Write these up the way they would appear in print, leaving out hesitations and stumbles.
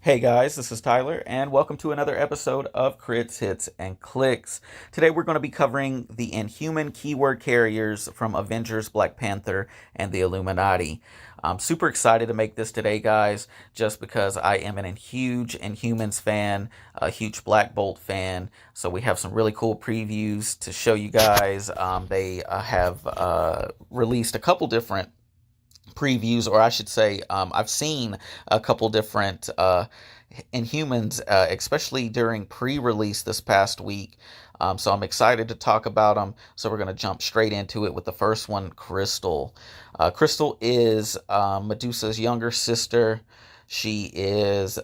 Hey guys, this is Tyler, and welcome to another episode of Crits, Hits, and Clicks. Today we're going to be covering the inhuman keyword carriers from Avengers, Black Panther, and the Illuminati. I'm super excited to make this today, guys, just because I am a huge Inhumans fan, a huge Black Bolt fan. So we have some really cool previews to show you guys. They have released a couple different previews, or I should say, I've seen a couple different Inhumans, especially during pre-release this past week. So I'm excited to talk about them. So we're going to jump straight into it with the first one, Crystal. Crystal is Medusa's younger sister. She is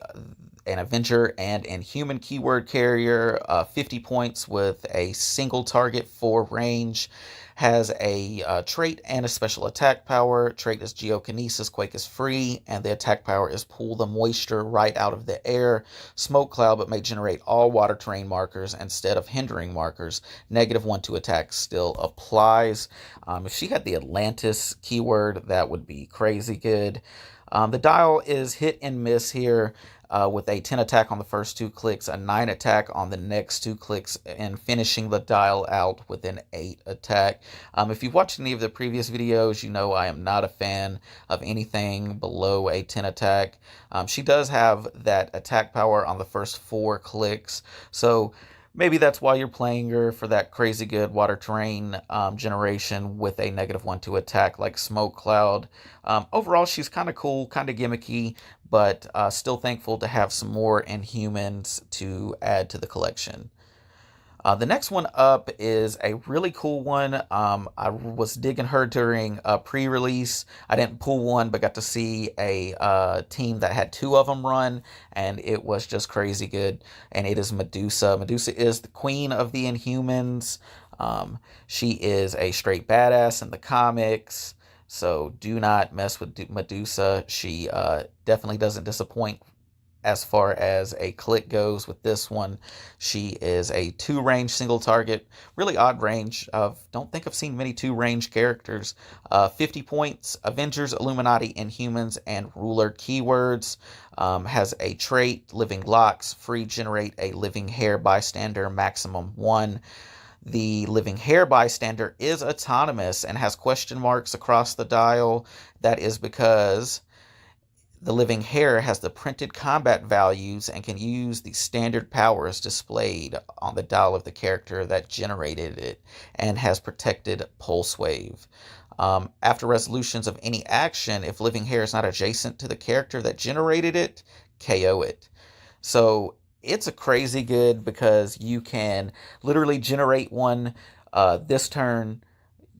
an Avenger and Inhuman keyword carrier, 50 points with a single target for range. Has a trait and a special attack power. Trait is Geokinesis, Quake is free, and the attack power is pull the moisture right out of the air. Smoke cloud, but may generate all water terrain markers instead of hindering markers. -1 to attack still applies. If she had the Atlantis keyword, that would be crazy good. The dial is hit and miss here. With a 10 attack on the first 2 clicks, a 9 attack on the next 2 clicks, and finishing the dial out with an 8 attack. If you've watched any of the previous videos, you know I am not a fan of anything below a 10 attack. She does have that attack power on the first 4 clicks, so maybe that's why you're playing her, for that crazy good water terrain generation with a -1 to attack like Smoke Cloud. Overall, she's kind of cool, kind of gimmicky, but still thankful to have some more Inhumans to add to the collection. The next one up is a really cool one. I was digging her during pre-release. I didn't pull one, but got to see a team that had 2 of them run, and it was just crazy good. And it is Medusa. Medusa is the queen of the Inhumans. She is a straight badass in the comics, so do not mess with Medusa. She definitely doesn't disappoint as far as a click goes with this one. She is a 2 range single target, really odd range. Don't think I've seen many 2 range characters. 50 points, Avengers, Illuminati, Inhumans, and Ruler keywords. Has a trait, Living Locks, free generate a living hair bystander, -1. The living hair bystander is autonomous and has question marks across the dial. That is because the living hair has the printed combat values and can use the standard powers displayed on the dial of the character that generated it, and has protected pulse wave. After resolutions of any action, if living hair is not adjacent to the character that generated it, KO it. So it's a crazy good, because you can literally generate one this turn,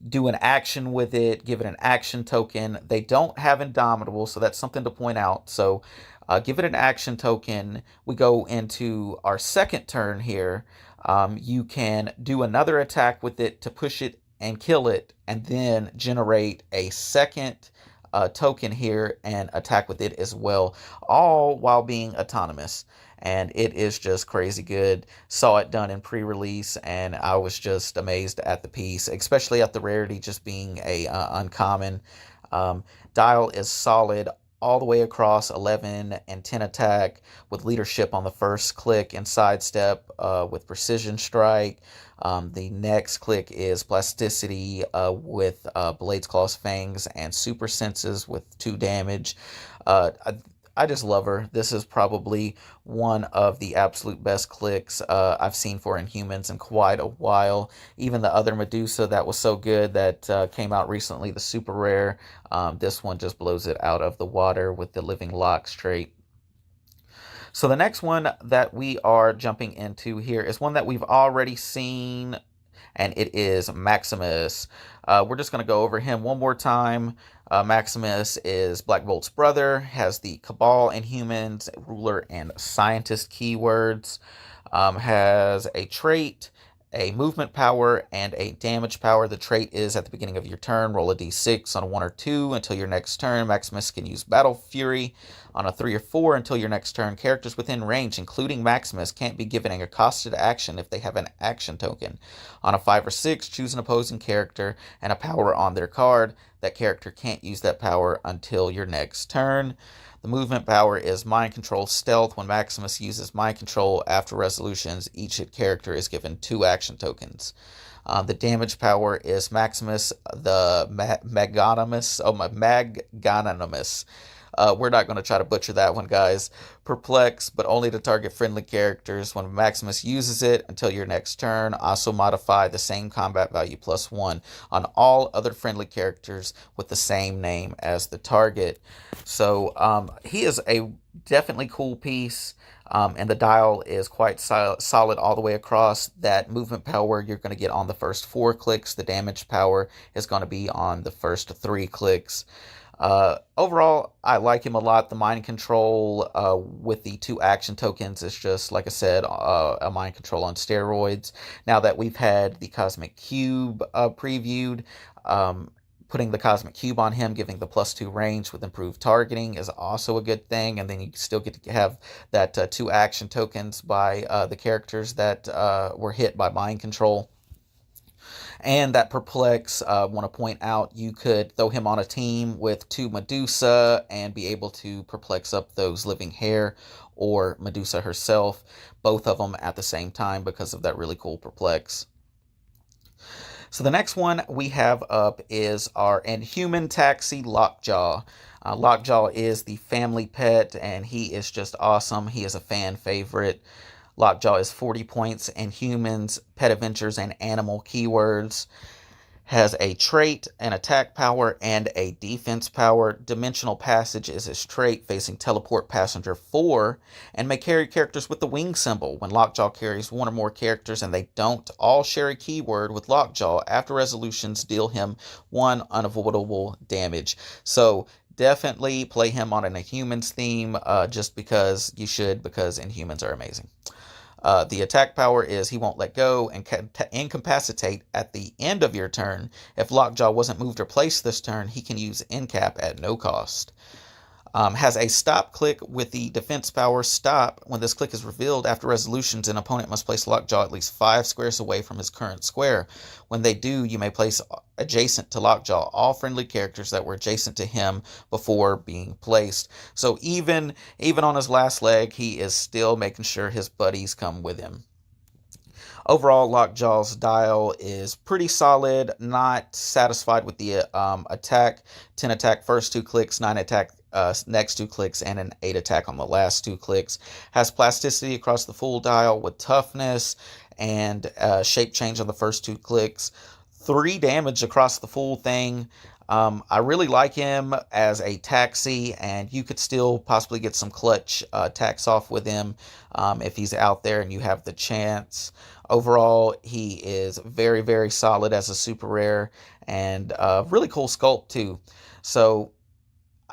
do an action with it, give it an action token. They don't have Indomitable, so that's something to point out. So give it an action token. We go into our second turn here. You can do another attack with it to push it and kill it, and then generate a second token here and attack with it as well, all while being autonomous. And it is just crazy good. Saw it done in pre-release, and I was just amazed at the piece, especially at the rarity just being a uncommon. Dial is solid all the way across, 11 and 10 attack with leadership on the first click, and sidestep with precision strike. The next click is plasticity with blades, claws, fangs, and super senses with 2 damage. I just love her. This is probably one of the absolute best clicks I've seen for Inhumans in quite a while. Even the other Medusa that was so good that came out recently, the super rare, this one just blows it out of the water with the Living Locks trait. So the next one that we are jumping into here is one that we've already seen, and it is Maximus. We're just going to go over him one more time. Maximus is Black Bolt's brother, has the Cabal, Inhumans, Ruler, and Scientist keywords, has a trait, a movement power, and a damage power. The trait is at the beginning of your turn, roll a d6 on a 1 or 2 until your next turn. Maximus can use Battle Fury on a 3 or 4 until your next turn. Characters within range, including Maximus, can't be given a costed action if they have an action token. On a 5 or 6, choose an opposing character and a power on their card. That character can't use that power until your next turn. The movement power is mind control stealth. When Maximus uses mind control after resolutions, each hit character is given 2 action tokens. The damage power is Maximus the Magnanimous. We're not going to try to butcher that one, guys. Perplex, but only to target friendly characters. When Maximus uses it until your next turn, also modify the same combat value +1 on all other friendly characters with the same name as the target. So he is a definitely cool piece. And the dial is quite solid all the way across. That movement power you're going to get on the first 4 clicks. The damage power is going to be on the first 3 clicks. Overall, I like him a lot. The mind control with the 2 action tokens is just, like I said, a mind control on steroids. Now that we've had the Cosmic Cube previewed, putting the Cosmic Cube on him, giving the +2 range with improved targeting is also a good thing. And then you still get to have that 2 action tokens by the characters that were hit by mind control. And that Perplex, want to point out, you could throw him on a team with 2 Medusa and be able to perplex up those living hair or Medusa herself, both of them at the same time because of that really cool Perplex. So the next one we have up is our Inhuman Taxi, Lockjaw. Lockjaw is the family pet, and he is just awesome. He is a fan favorite. Lockjaw is 40 points, Inhumans, Pet Adventures, and Animal keywords. Has a trait, an attack power, and a defense power. Dimensional Passage is his trait, facing Teleport Passenger 4, and may carry characters with the wing symbol. When Lockjaw carries 1 or more characters and they don't all share a keyword with Lockjaw, after resolutions, deal him 1 unavoidable damage. So definitely play him on an Inhumans theme, just because you should, because Inhumans are amazing. The attack power is he won't let go and can incapacitate at the end of your turn. If Lockjaw wasn't moved or placed this turn, he can use Incap at no cost. Has a stop click with the defense power stop. When this click is revealed after resolutions, an opponent must place Lockjaw at least 5 squares away from his current square. When they do, you may place adjacent to Lockjaw all friendly characters that were adjacent to him before being placed. So even on his last leg, he is still making sure his buddies come with him. Overall, Lockjaw's dial is pretty solid. Not satisfied with the attack. 10 attack first 2 clicks, 9 attack next 2 clicks, and an 8 attack on the last 2 clicks. Has plasticity across the full dial with toughness and shape change on the first 2 clicks. 3 damage across the full thing. I really like him as a taxi, and you could still possibly get some clutch attacks off with him if he's out there and you have the chance. Overall, he is very, very solid as a super rare, and really cool sculpt too. So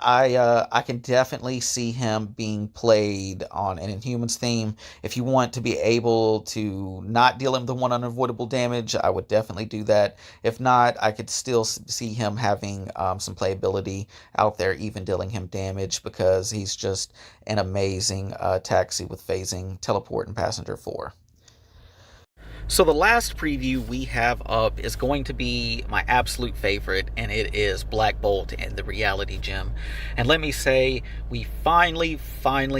I can definitely see him being played on an Inhumans theme. If you want to be able to not deal him the 1 unavoidable damage, I would definitely do that. If not, I could still see him having some playability out there, even dealing him damage, because he's just an amazing taxi with phasing, teleport, and passenger 4. So the last preview we have up is going to be my absolute favorite, and it is Black Bolt and the Reality Gem. And let me say, we finally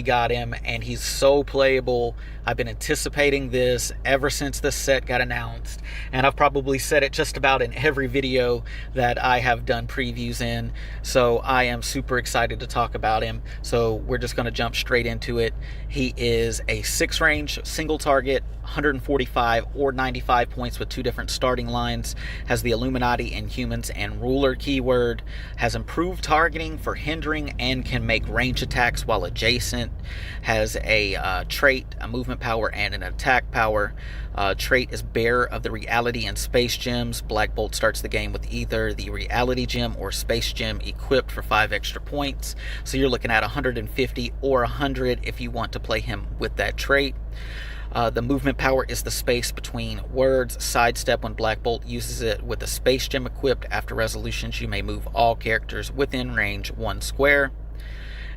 got him, and he's so playable. I've been anticipating this ever since the set got announced, and I've probably said it just about in every video that I have done previews in. So I am super excited to talk about him. So we're just going to jump straight into it. He is a 6 range, single target, 145 or 95 points with 2 different starting lines, has the Illuminati, Inhumans, and Ruler keyword, has improved targeting for hindering and can make range attacks while adjacent, has a trait, a movement power, and an attack power. Trait is Bearer of the Reality and Space Gems. Black Bolt starts the game with either the Reality Gem or Space Gem equipped for 5 extra points, so you're looking at 150 or 100 if you want to play him with that trait. The movement power is the space between words. Sidestep when Black Bolt uses it with a Space Gem equipped. After resolutions, you may move all characters within range 1 square.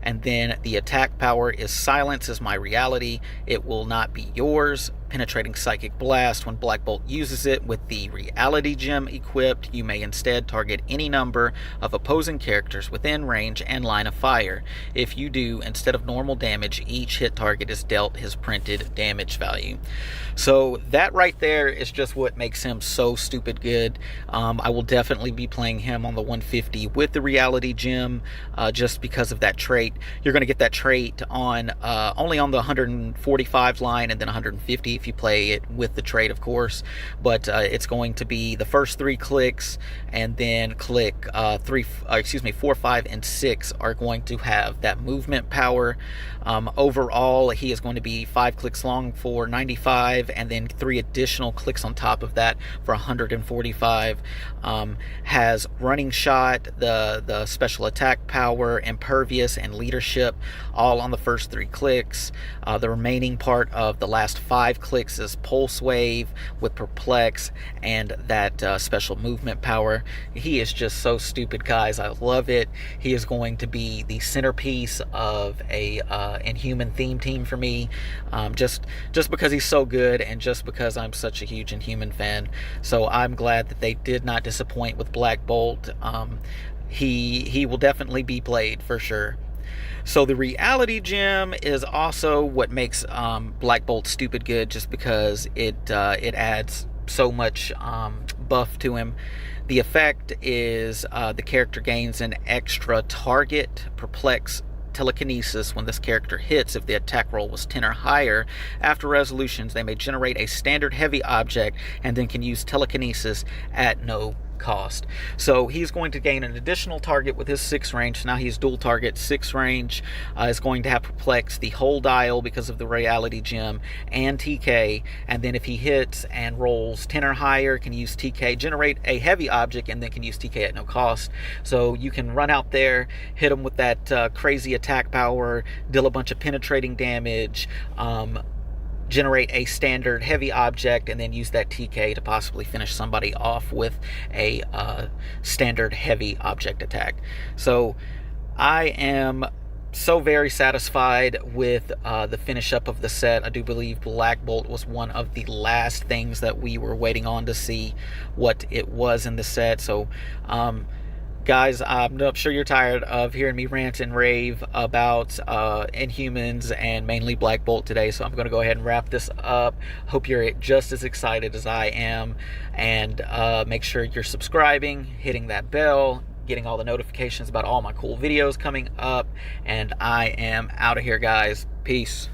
And then the attack power is Silence is my reality. It will not be yours. Penetrating Psychic Blast. When Black Bolt uses it with the Reality Gem equipped, you may instead target any number of opposing characters within range and line of fire. If you do, instead of normal damage, each hit target is dealt his printed damage value. So that right there is just what makes him so stupid good. I will definitely be playing him on the 150 with the Reality Gem, just because of that trait. You're going to get that trait on only on the 145 line, and then 150 if you play it with the trait, of course. But it's going to be the first 3 clicks, and then click 4, 5, and 6 are going to have that movement power. Overall, he is going to be 5 clicks long for 95, and then 3 additional clicks on top of that for 145. Has running shot, the special attack power, impervious, and leadership, all on the first 3 clicks. The remaining part of the last 5 clicks is pulse wave with perplex and that special movement power. He is just so stupid, guys. I love it. He is going to be the centerpiece of a Inhuman theme team for me, just because he's so good, and just because I'm such a huge Inhuman fan. So I'm glad that they did not disappoint with Black Bolt. He will definitely be played for sure. So the Reality Gem is also what makes Black Bolt stupid good, just because it adds so much buff to him. The effect is the character gains an extra target, perplex, telekinesis when this character hits. If the attack roll was 10 or higher, after resolutions they may generate a standard heavy object and then can use telekinesis at no cost. So he's going to gain an additional target with his 6 range. Now he's dual target 6 range. Is going to have perplex the whole dial because of the Reality Gem, and TK. And then if he hits and rolls 10 or higher, can use TK, generate a heavy object, and then can use TK at no cost. So you can run out there, hit him with that crazy attack power, deal a bunch of penetrating damage, generate a standard heavy object, and then use that TK to possibly finish somebody off with a standard heavy object attack. So I am so very satisfied with the finish up of the set. I do believe Black Bolt was one of the last things that we were waiting on to see what it was in the set. So guys, I'm sure you're tired of hearing me rant and rave about Inhumans and mainly Black Bolt today, so I'm going to go ahead and wrap this up. Hope you're just as excited as I am, and make sure you're subscribing, hitting that bell, getting all the notifications about all my cool videos coming up, and I am out of here, guys. Peace.